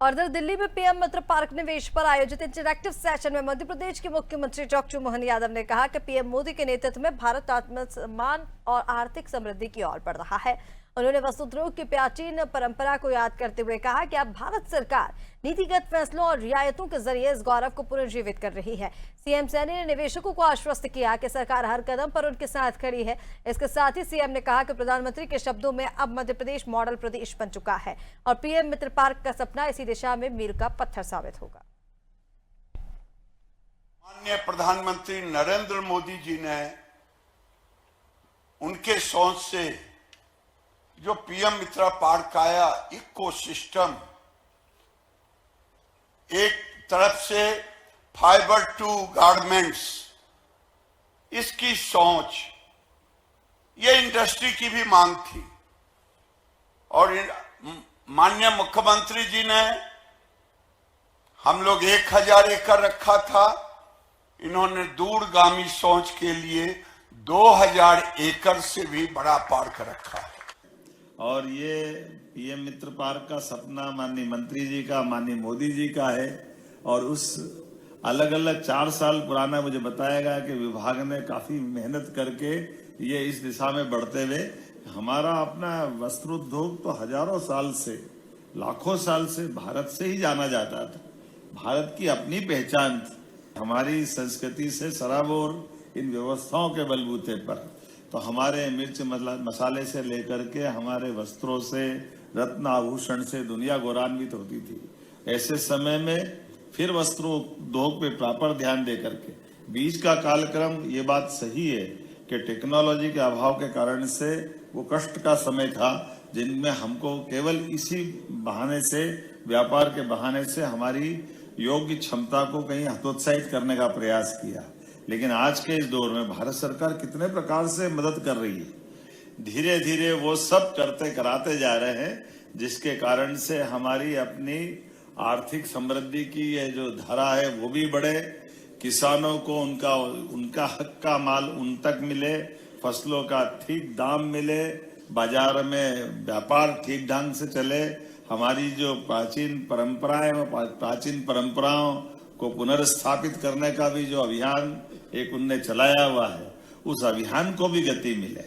और इधर दिल्ली में पीएम मित्र पार्क निवेश पर आयोजित इंटरैक्टिव सेशन में मध्य प्रदेश के मुख्यमंत्री डॉक्टर मोहन यादव ने कहा कि पीएम मोदी के नेतृत्व में भारत आत्मसम्मान और आर्थिक समृद्धि की ओर बढ़ रहा है। उन्होंने वसुद्रोह की प्राचीन परंपरा को याद करते हुए कहा कि अब भारत सरकार नीतिगत फैसलों और रियायतों के जरिए इस गौरव को पुनर्जीवित कर रही है। सीएम सैनी ने निवेशकों को आश्वस्त किया कि सरकार हर कदम पर उनके साथ खड़ी है। इसके साथ ही सीएम ने कहा कि प्रधानमंत्री के शब्दों में अब मध्य प्रदेश मॉडल प्रदेश बन चुका है और पीएम मित्र पार्क का सपना इसी दिशा में मील का पत्थर साबित होगा। माननीय प्रधानमंत्री नरेंद्र मोदी जी ने उनके सोच से जो पीएम मित्र पार्क आया, इकोसिस्टम, एक तरफ से फाइबर टू गारमेंट्स, इसकी सोच, ये इंडस्ट्री की भी मांग थी और माननीय मुख्यमंत्री जी ने, हम लोग 1000 एकड़ रखा था, इन्होंने दूरगामी सोच के लिए 2000 एकड़ से भी बड़ा पार्क रखा है। और ये पीएम मित्र पार्क का सपना माननीय मंत्री जी का, माननीय मोदी जी का है और उस अलग अलग 4 साल पुराना मुझे बताया गया कि विभाग ने काफी मेहनत करके ये इस दिशा में बढ़ते हुए, हमारा अपना वस्त्रोद्योग तो हजारों साल से, लाखों साल से भारत से ही जाना जाता था। भारत की अपनी पहचान थी, हमारी संस्कृति से सराबोर इन व्यवस्थाओं के बलबूते पर। तो हमारे मिर्च मसाले से लेकर के हमारे वस्त्रों से, रत्न आभूषण से दुनिया गौरवान्वित होती थी। ऐसे समय में फिर वस्त्रोद्योग पे प्रॉपर ध्यान दे करके, बीच का कालक्रम, ये बात सही है कि टेक्नोलॉजी के अभाव के कारण से वो कष्ट का समय था, जिनमें हमको केवल इसी बहाने से, व्यापार के बहाने से हमारी योग्य क्षमता को कहीं हतोत्साहित करने का प्रयास किया। लेकिन आज के इस दौर में भारत सरकार कितने प्रकार से मदद कर रही है। धीरे धीरे वो सब करते कराते जा रहे हैं, जिसके कारण से हमारी अपनी आर्थिक समृद्धि की ये जो धारा है वो भी बढ़े, किसानों को उनका हक का माल उन तक मिले, फसलों का ठीक दाम मिले, बाजार में व्यापार ठीक ढंग से चले, हमारी जो प्राचीन परंपराएं, प्राचीन परंपराओं को पुनर्स्थापित करने का भी जो अभियान एक उनने चलाया हुआ है, उस अभियान को भी गति मिले।